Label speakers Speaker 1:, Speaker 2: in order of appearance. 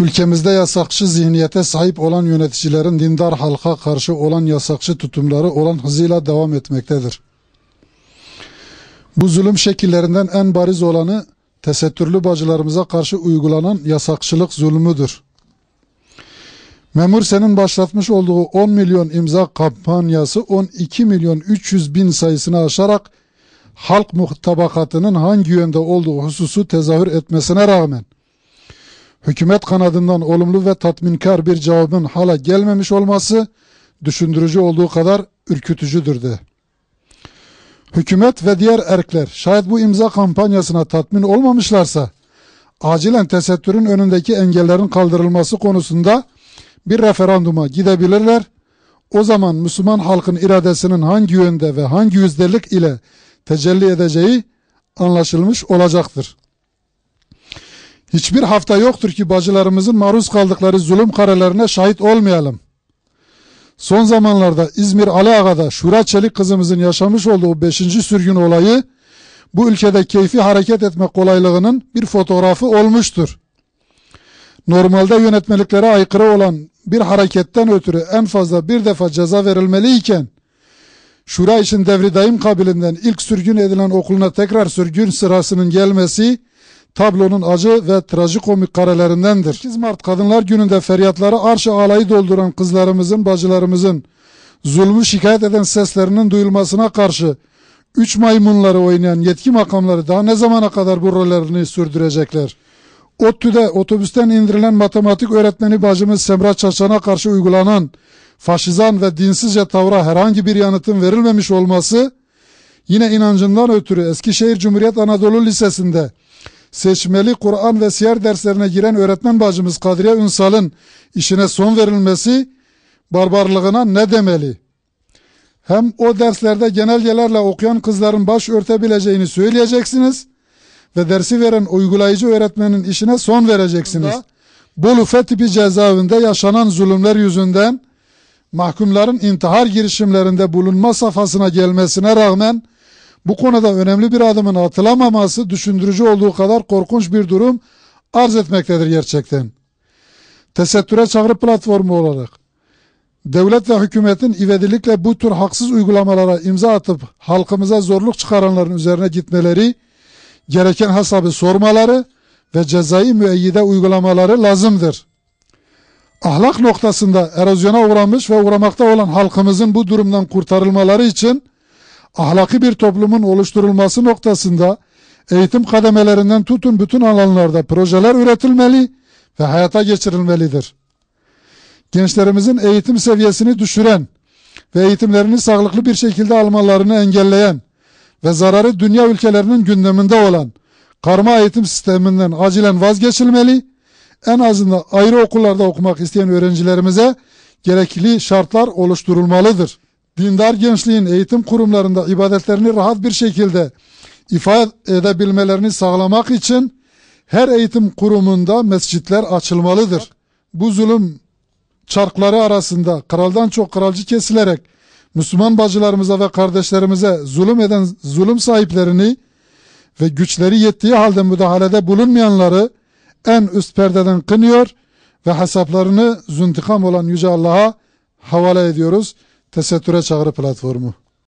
Speaker 1: Ülkemizde yasakçı zihniyete sahip olan yöneticilerin dindar halka karşı olan yasakçı tutumları olan hızıyla devam etmektedir. Bu zulüm şekillerinden en bariz olanı tesettürlü bacılarımıza karşı uygulanan yasakçılık zulmüdür. Memursen'in başlatmış olduğu 10 milyon imza kampanyası 12 milyon 300 bin sayısını aşarak halk tabakatının hangi yönde olduğu hususu tezahür etmesine rağmen hükümet kanadından olumlu ve tatminkar bir cevabın hala gelmemiş olması düşündürücü olduğu kadar ürkütücüdür de. Hükümet ve diğer erkler şayet bu imza kampanyasına tatmin olmamışlarsa acilen tesettürün önündeki engellerin kaldırılması konusunda bir referanduma gidebilirler. O zaman Müslüman halkın iradesinin hangi yönde ve hangi yüzdelik ile tecelli edeceği anlaşılmış olacaktır. Hiçbir hafta yoktur ki bacılarımızın maruz kaldıkları zulüm karelerine şahit olmayalım. Son zamanlarda İzmir Ali Aga'da Şura Çelik kızımızın yaşamış olduğu 5. sürgün olayı bu ülkede keyfi hareket etme kolaylığının bir fotoğrafı olmuştur. Normalde yönetmeliklere aykırı olan bir hareketten ötürü en fazla bir defa ceza verilmeliyken Şura için Devri Daim kabilinden ilk sürgün edilen okuluna tekrar sürgün sırasının gelmesi tablonun acı ve trajikomik karelerindendir. 8 Mart Kadınlar Günü'nde feryatları arş-ı alayı dolduran kızlarımızın, bacılarımızın zulmü şikayet eden seslerinin duyulmasına karşı 3 maymunları oynayan yetki makamları daha ne zamana kadar bu rollerini sürdürecekler? ODTÜ'de otobüsten indirilen matematik öğretmeni bacımız Semra Çaçan'a karşı uygulanan faşizan ve dinsizce tavra herhangi bir yanıtın verilmemiş olması, yine inancından ötürü Eskişehir Cumhuriyet Anadolu Lisesi'nde seçmeli Kur'an ve siyer derslerine giren öğretmen bacımız Kadriye Ünsal'ın işine son verilmesi barbarlığına ne demeli? Hem o derslerde genelgelerle okuyan kızların baş örtebileceğini söyleyeceksiniz ve dersi veren uygulayıcı öğretmenin işine son vereceksiniz. Bolu Fethipi cezaevinde yaşanan zulümler yüzünden mahkumların intihar girişimlerinde bulunma safhasına gelmesine rağmen bu konuda önemli bir adımın atılamaması düşündürücü olduğu kadar korkunç bir durum arz etmektedir gerçekten. Tesettüre Çağrı platformu olarak devlet ve hükümetin ivedilikle bu tür haksız uygulamalara imza atıp halkımıza zorluk çıkaranların üzerine gitmeleri, gereken hesabı sormaları ve cezai müeyyide uygulamaları lazımdır. Ahlak noktasında erozyona uğramış ve uğramakta olan halkımızın bu durumdan kurtarılmaları için ahlaki bir toplumun oluşturulması noktasında eğitim kademelerinden tutun bütün alanlarda projeler üretilmeli ve hayata geçirilmelidir. Gençlerimizin eğitim seviyesini düşüren ve eğitimlerini sağlıklı bir şekilde almalarını engelleyen ve zararı dünya ülkelerinin gündeminde olan karma eğitim sisteminden acilen vazgeçilmeli, en azından ayrı okullarda okumak isteyen öğrencilerimize gerekli şartlar oluşturulmalıdır. Dindar gençliğin eğitim kurumlarında ibadetlerini rahat bir şekilde ifade edebilmelerini sağlamak için her eğitim kurumunda mescitler açılmalıdır. Bu zulüm çarkları arasında kraldan çok kralcı kesilerek Müslüman bacılarımıza ve kardeşlerimize zulüm eden zulüm sahiplerini ve güçleri yettiği halde müdahalede bulunmayanları en üst perdeden kınıyor ve hesaplarını züntikam olan Yüce Allah'a havale ediyoruz. Tesettüre Çağrı platformu.